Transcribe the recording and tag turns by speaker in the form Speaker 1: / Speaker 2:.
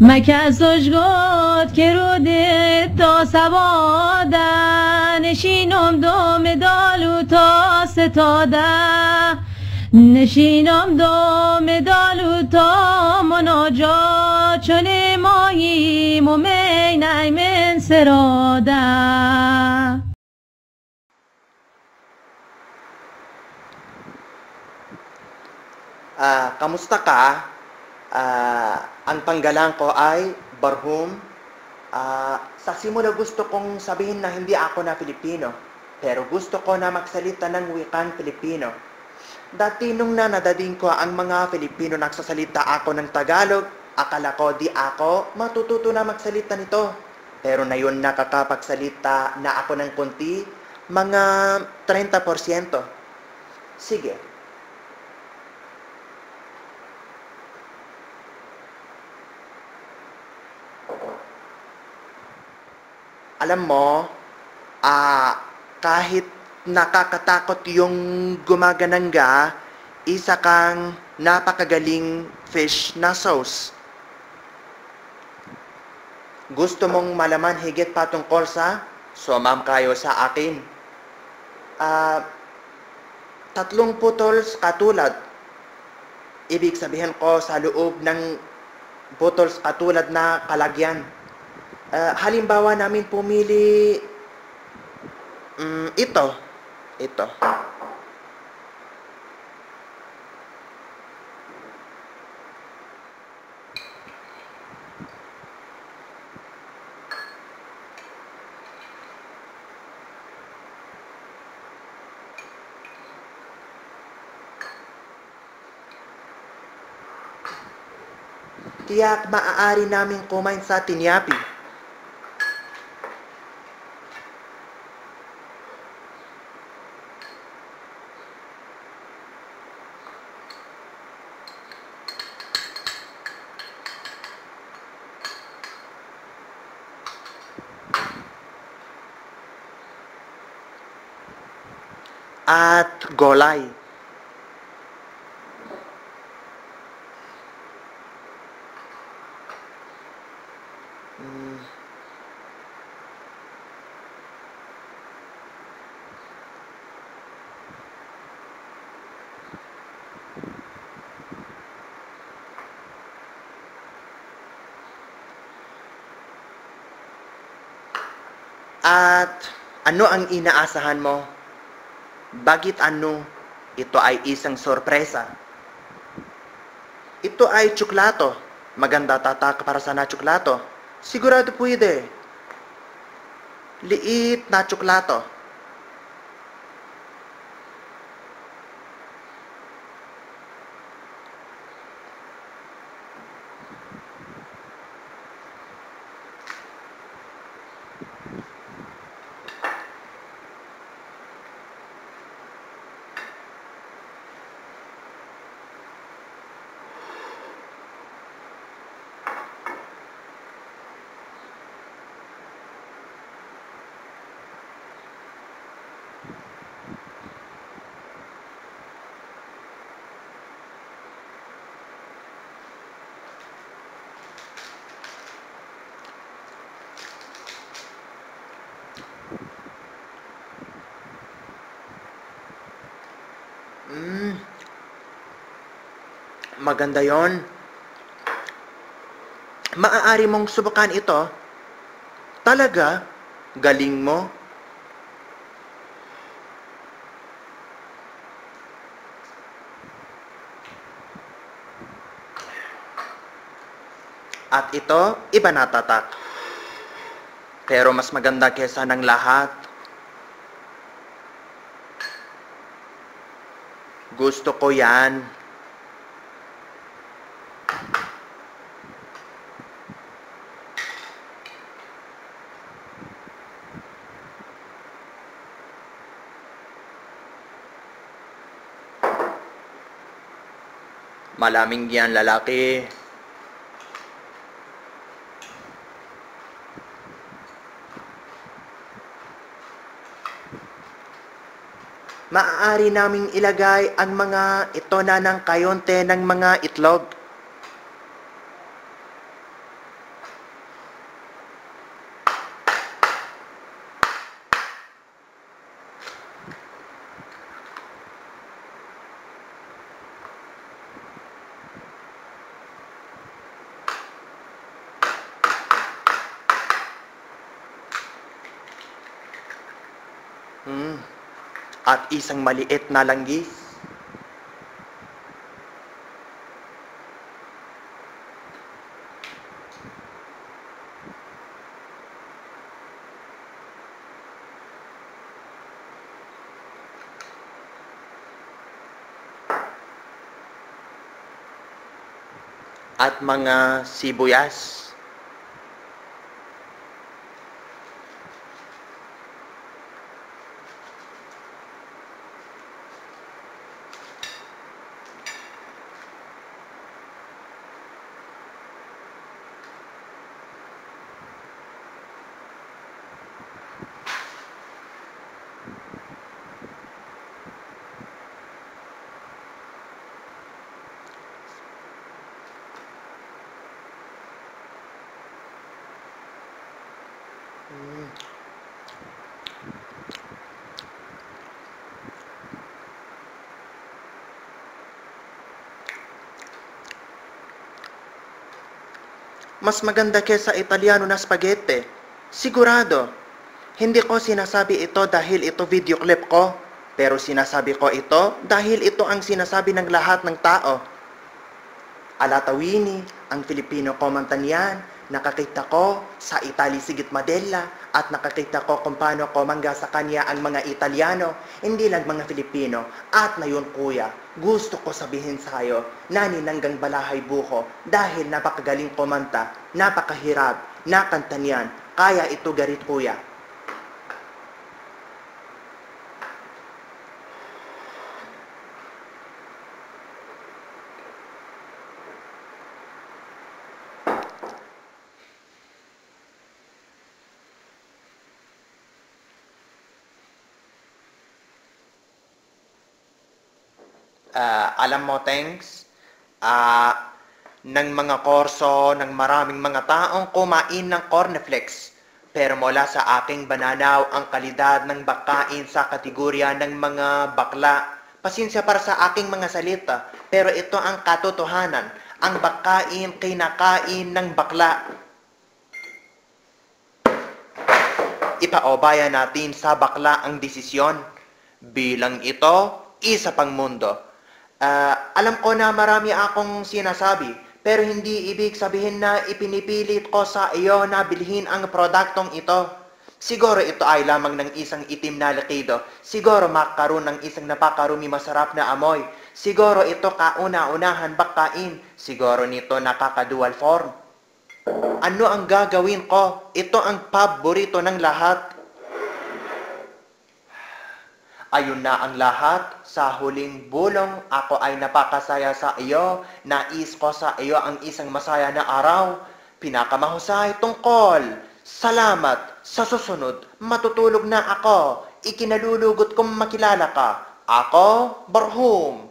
Speaker 1: مکسوش گفت که روده تا سواده نشینم دو مدالو تا ستاده نشینم دو مدالو تا مناجات چون ماییم و مینای من سراده.
Speaker 2: Kamusta ka? Ang panggalan ko ay Barhum. Sa simula gusto kong sabihin na hindi ako na Pilipino, pero gusto ko na magsalita ng wikang Pilipino. Dati nung nanadading ko ang mga Pilipino nagsasalita ako ng Tagalog, akala ko di ako matututo na magsalita nito. Pero na yun nakakapagsalita na ako ng konti, mga 30%. Sige. Alam mo, kahit nakakatakot yung gumaganangga, isa kang napakagaling fish na sauce. Gusto mong malaman higit patungkol sa? Sumam kayo sa akin. 3 bottles katulad. Ibig sabihin ko sa loob ng bottles katulad na kalagyan. Halimbawa namin pumili ito. Tiyak maaari namin kumain sa tinyapi. At golay. At ano ang inaasahan mo? Bakit ano? Ito ay isang sorpresa. Ito ay tsoklato. Maganda tatak para sa na tsoklato. Sigurado pwede. Liit na tsoklato. Maganda yon. Maaari mong subukan ito. Talaga? Galing mo? At ito, iba na tatak. Pero mas maganda kesa ng lahat. Gusto ko yan. Malaming yan, lalaki. Maaari naming ilagay ang mga ito na ng kayonte ng mga itlog. At isang maliit na langgis. At mga sibuyas. Mas maganda kesa Italiano na spaghetti. Sigurado. Hindi ko sinasabi ito dahil ito video clip ko. Pero sinasabi ko ito dahil ito ang sinasabi ng lahat ng tao. Alatawini, ang Filipino komantan yan. Nakakita ko sa Italy Sigit Madella at nakakita ko kung paano komangga sa kanya ang mga Italiano, hindi lang mga Filipino. At na yun kuya, gusto ko sabihin sa'yo, naninanggang balahay buko dahil napakagaling komanta, napakahirap, nakanta niyan, kaya ito garit kuya. Alam mo, thanks, ng mga korso, ng maraming mga taong kumain ng cornflakes. Pero mula sa aking bananaw, ang kalidad ng bakain sa kategorya ng mga bakla. Pasensya para sa aking mga salita, pero ito ang katotohanan. Ang bakain kinakain ng bakla. Ipaubaya natin sa bakla ang desisyon. Bilang ito, isa pang mundo. Alam ko na marami akong sinasabi, pero hindi ibig sabihin na ipinipilit ko sa iyo na bilhin ang produktong ito. Siguro ito ay lamang ng isang itim na lakido. Siguro makaroon ng isang napakarumi masarap na amoy. Siguro ito kauna-unahan bakain. Siguro nito nakaka-dual form. Ano ang gagawin ko? Ito ang paborito ng lahat. Ayun na ang lahat. Sa huling bulong, ako ay napakasaya sa iyo. Nais ko sa iyo ang isang masaya na araw. Pinakamahusay tungkol. Salamat. Sa susunod, matutulog na ako. Ikinalulugot kong makilala ka. Ako, Barhum.